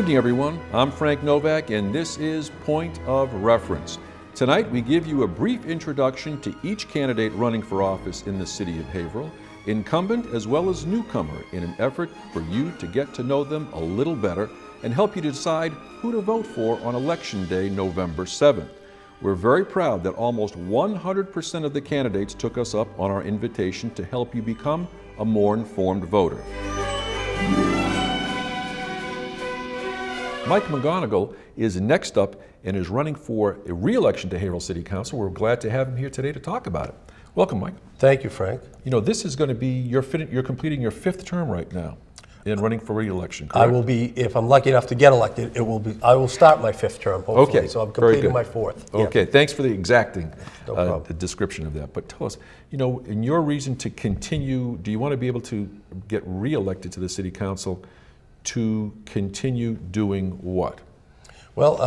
evening, everyone. I'm Frank Novak, and this is Point of Reference. Tonight, we give you a brief introduction to each candidate running for office in the city of Haverhill, incumbent as well as newcomer, in an effort for you to get to know them a little better and help you decide who to vote for on Election Day, November 7th. We're very proud that almost 100% of the candidates took us up on our invitation to help you become a more informed voter. Mike McGonagle is next up and is running for a re-election to Haverhill City Council. We're glad to have him here today to talk about it. Welcome, Mike. Thank you, Frank. You know, this is going to be, you're completing your 5th term right now in running for re-election, correct? I will be, if I'm lucky enough to get elected, I will start my 5th term, hopefully. Okay, so I'm very completing good. my 4th. Okay, thanks for the exacting No problem. description of that. But tell us, you know, in your reason to continue, do you want to be able to get re-elected to the City Council to continue doing what? Well,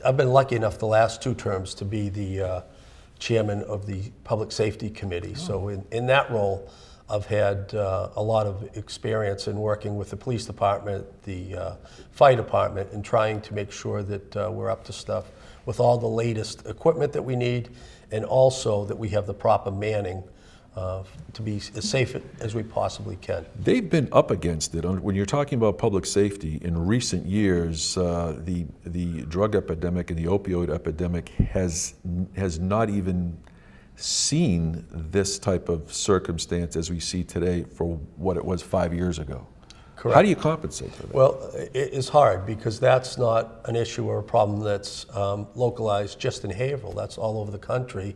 I've been lucky enough the last 2 terms to be the chairman of the Public Safety Committee. So in that role, I've had a lot of experience in working with the police department, the fire department, and trying to make sure that we're up to stuff with all the latest equipment that we need, and also that we have the proper manning to be as safe as we possibly can. They've been up against it. When you're talking about public safety, in recent years, the drug epidemic and the opioid epidemic has not even seen this type of circumstance as we see today for what it was 5 years ago. Correct. How do you compensate for that? Well, it's hard because that's not an issue or a problem that's localized just in Haverhill. That's all over the country.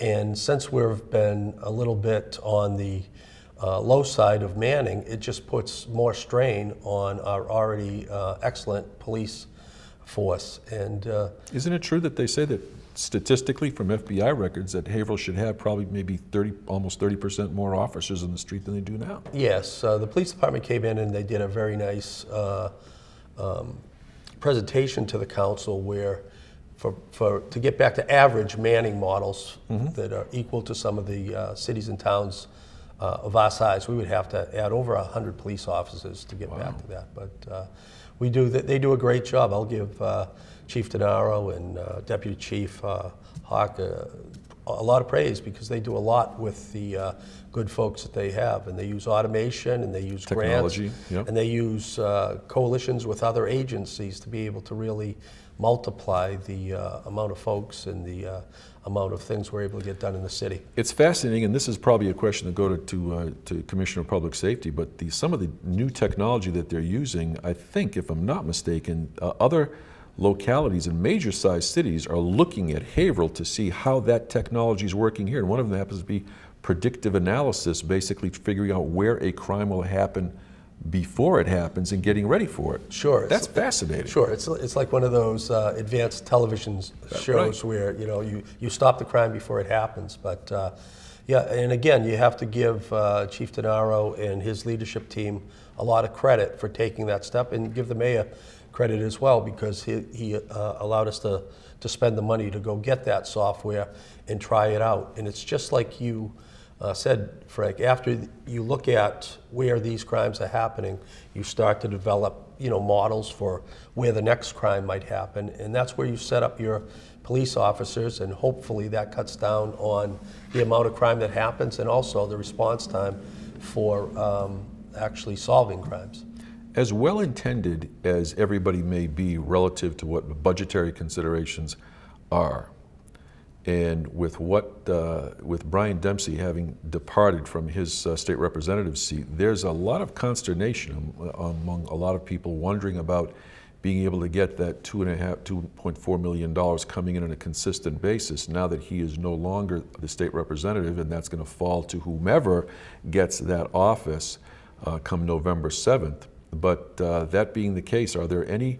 And since we've been a little bit on the low side of manning, it just puts more strain on our already excellent police force. And isn't it true that they say that statistically from FBI records that Haverhill should have probably maybe almost 30% more officers on the street than they do now? Yes, the police department came in and they did a very nice presentation to the council where to get back to average manning models that are equal to some of the cities and towns of our size, we would have to add over 100 police officers to get back to that. But they do a great job. I'll give Chief Denaro and Deputy Chief Hawk a lot of praise because they do a lot with the good folks that they have, and they use automation and they use technology, grants, yep. And they use coalitions with other agencies to be able to really multiply the amount of folks and the amount of things we're able to get done in the city. It's fascinating, and this is probably a question to go to Commissioner of Public Safety, but some of the new technology that they're using, I think, if I'm not mistaken, other localities in major-sized cities are looking at Haverhill to see how that technology is working here. And one of them happens to be predictive analysis, basically figuring out where a crime will happen before it happens and getting ready for it. Sure. That's fascinating. Sure. It's like one of those advanced television shows where you stop the crime before it happens. But yeah, and again, you have to give Chief Denaro and his leadership team a lot of credit for taking that step, and give the mayor credit as well because he allowed us to spend the money to go get that software and try it out. And it's just like you said, Frank, after you look at where these crimes are happening, you start to develop, models for where the next crime might happen, and that's where you set up your police officers, and hopefully that cuts down on the amount of crime that happens and also the response time for actually solving crimes. As well-intended as everybody may be relative to what budgetary considerations are, and with with Brian Dempsey having departed from his state representative seat, there's a lot of consternation among a lot of people wondering about being able to get that $2.4 million coming in on a consistent basis now that he is no longer the state representative, and that's going to fall to whomever gets that office come November 7th. But that being the case, are there any,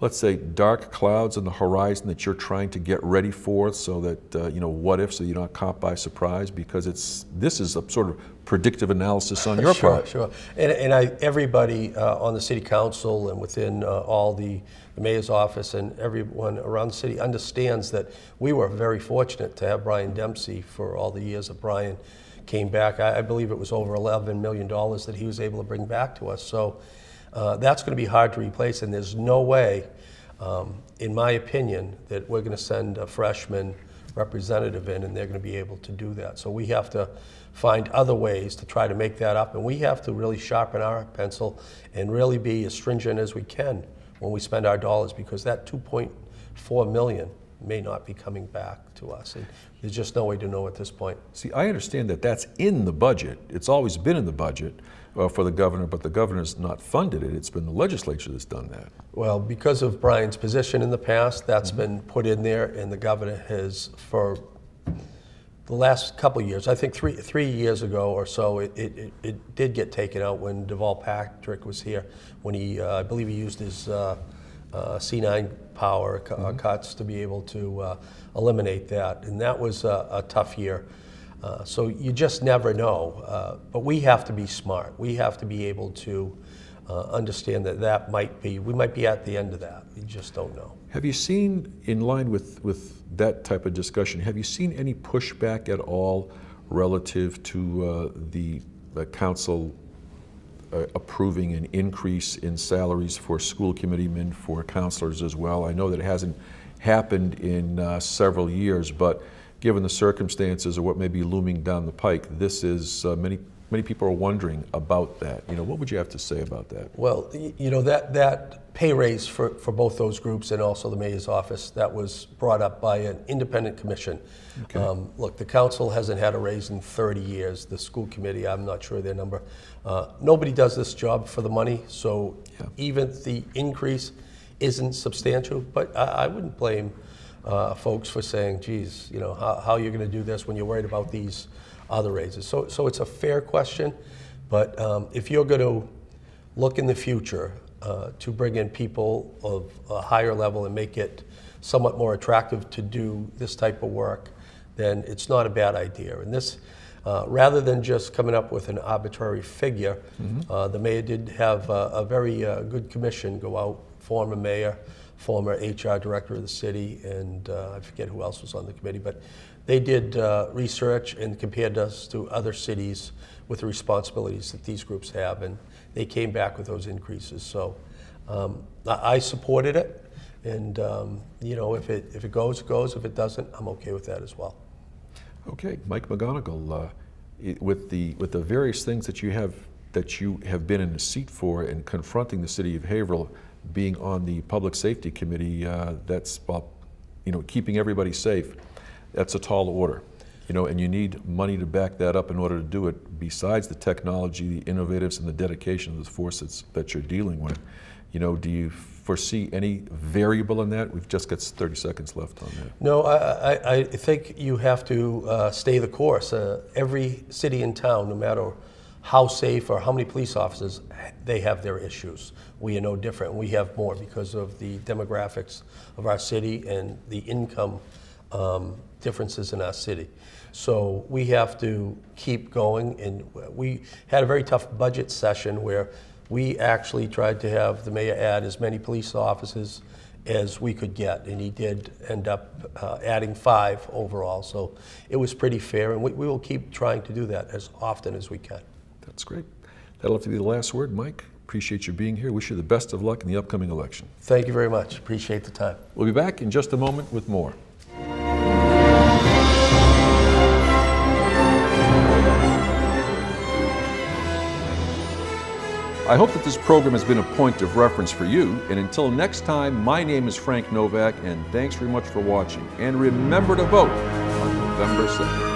let's say, dark clouds on the horizon that you're trying to get ready for, so that what if, so you're not caught by surprise? Because this is a sort of predictive analysis on your part. Sure. And everybody on the city council and within all the mayor's office and everyone around the city understands that we were very fortunate to have Brian Dempsey for all the years that Brian came back. I believe it was over $11 million that he was able to bring back to us. So that's going to be hard to replace, and there's no way, in my opinion, that we're going to send a freshman representative in and they're going to be able to do that. So we have to find other ways to try to make that up, and we have to really sharpen our pencil and really be as stringent as we can when we spend our dollars, because that 2.4 million may not be coming back to us. And there's just no way to know at this point. See, I understand that that's in the budget. It's always been in the budget for the governor, but the governor's not funded it. It's been the legislature that's done that. Well, because of Brian's position in the past, that's been put in there, and the governor has, for the last couple of years, I think three years ago or so, it did get taken out when Deval Patrick was here, when he, I believe he used his C9 power cuts to be able to eliminate that, and that was a tough year. So you just never know, but we have to be smart. We have to be able to understand that we might be at the end of that. We just don't know. Have you seen, in line with that type of discussion, have you seen any pushback at all relative to the council approving an increase in salaries for school committeemen, for counselors as well? I know that it hasn't happened in several years, but given the circumstances or what may be looming down the pike, this is, many people are wondering about that. What would you have to say about that? Well, that pay raise for both those groups and also the mayor's office, that was brought up by an independent commission. Okay. Look, the council hasn't had a raise in 30 years. The school committee, I'm not sure their number. Nobody does this job for the money, so even the increase isn't substantial, but I wouldn't blame folks for saying, geez, how are you going to do this when you're worried about these other raises? So it's a fair question, but if you're going to look in the future to bring in people of a higher level and make it somewhat more attractive to do this type of work, then it's not a bad idea. And this, rather than just coming up with an arbitrary figure, the mayor did have a very good commission go out, former mayor, former HR director of the city, and I forget who else was on the committee, but they did research and compared us to other cities with the responsibilities that these groups have, and they came back with those increases. So I supported it, and if it goes, it goes. If it doesn't, I'm okay with that as well. Okay, Mike McGonagle, with the various things that you have been in the seat for and confronting the city of Haverhill, being on the Public Safety Committee, that's about, keeping everybody safe. That's a tall order, and you need money to back that up in order to do it. Besides the technology, the innovatives, and the dedication of the forces that you're dealing with, do you foresee any variable in that? We've just got 30 seconds left on that. No, I think you have to stay the course. Every city and town, no matter how safe or how many police officers, they have their issues. We are no different. We have more because of the demographics of our city and the income differences in our city. So we have to keep going, and we had a very tough budget session where we actually tried to have the mayor add as many police officers as we could get, and he did end up adding 5 overall. So it was pretty fair, and we will keep trying to do that as often as we can. That's great. That'll have to be the last word, Mike. Appreciate you being here. Wish you the best of luck in the upcoming election. Thank you very much. Appreciate the time. We'll be back in just a moment with more. I hope that this program has been a point of reference for you. And until next time, my name is Frank Novak, and thanks very much for watching. And remember to vote on November 2nd.